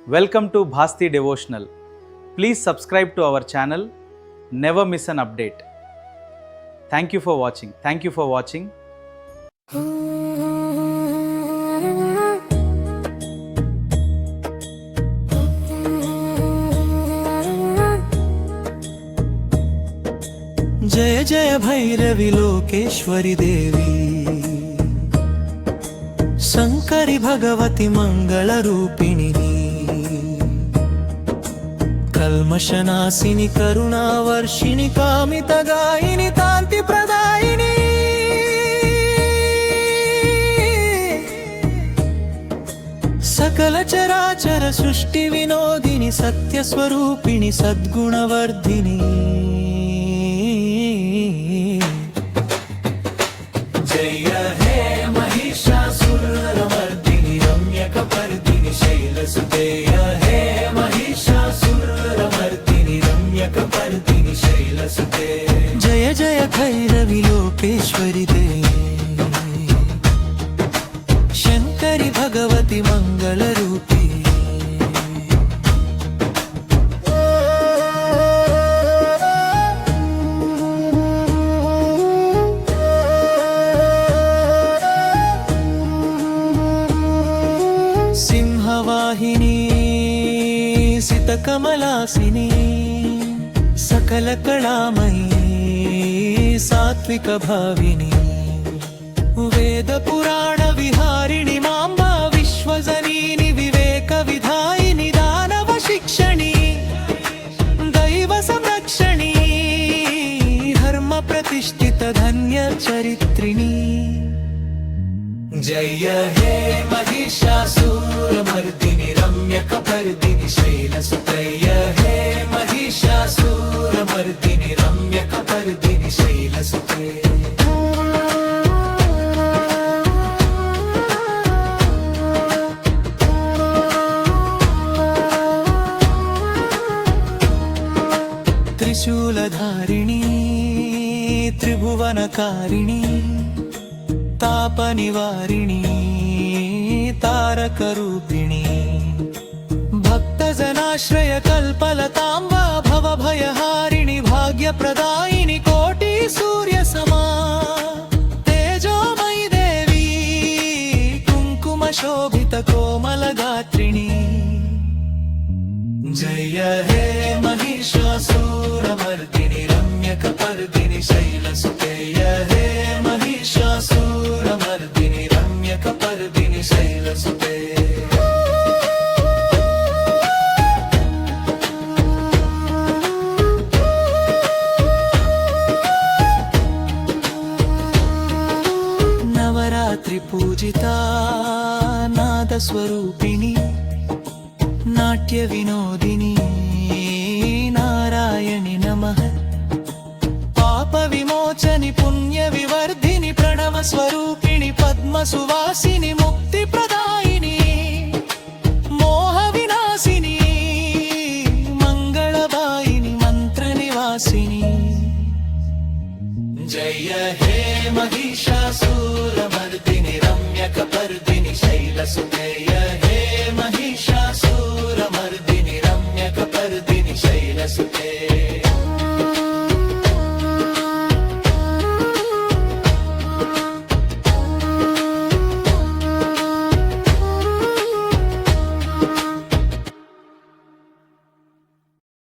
Welcome to Bhasti Devotional. Please subscribe to our channel. Never miss an update. Thank you for watching. Thank you for watching. जय जय भैरवी लोकेश्वरी देवी शंकरी भगवती मंगल रूपिणी कल्मषनाशिनी करुणावर्षिणी कामितगायिनी तांति प्रदायिनी सकल चराचर सृष्टि विनोदिनी सत्य स्वरूपिणी सद्गुणवर्धिनी जय हे महिषासुरमर्दिनी रम्यकपर्दिनी शैलसुते हे महिषासुरमर्दिनी रम्यकपर्दिनी शैलसुते जय जय भैरवी लोकेश्वरी देवी शंकरी भगवती मंगलरूपी सिंहवाहिनी सितकमलासिनी सकल कलामयी सात्विक भाविनी वेद पुराण विहारिणी मांबा विश्वजनीनि विवेक विधायिनी दानव शिक्षणी दैव संरक्षणी धर्म प्रतिष्ठित धन्य चरित्रिणी जय हे महिषासुरमर्दिनी रम्यकपर्दिनी शैलसुते हे महिषासुरमर्दिनी रम्यकपर्दिनी शैलसुते त्रिशूलधारिणी त्रिभुवनकारिणी तापनिवारिणी तारकरूपिणी भक्तजनाश्रय कल्पलताम्बा भवभयहारिणी भाग्यप्रदायिनी कोटि सूर्यसमा तेजोमयी देवी कुङ्कुमशोभित कोमलगात्रिणी जय हे महिषासुरमर्दिनी रम्यकपर्दिनी शैलसुते हे महिषासुरमर्दिनी रम्यकपर्दिनी शैलसुते नवरात्रि पूजिता नादस्वरूपिणी नाट्य विनोदिनी नारायणि नमः पाप विमोचनि पुण्य विवर्धिनि प्रणव स्वरूपिणि पद्म सुवासिनि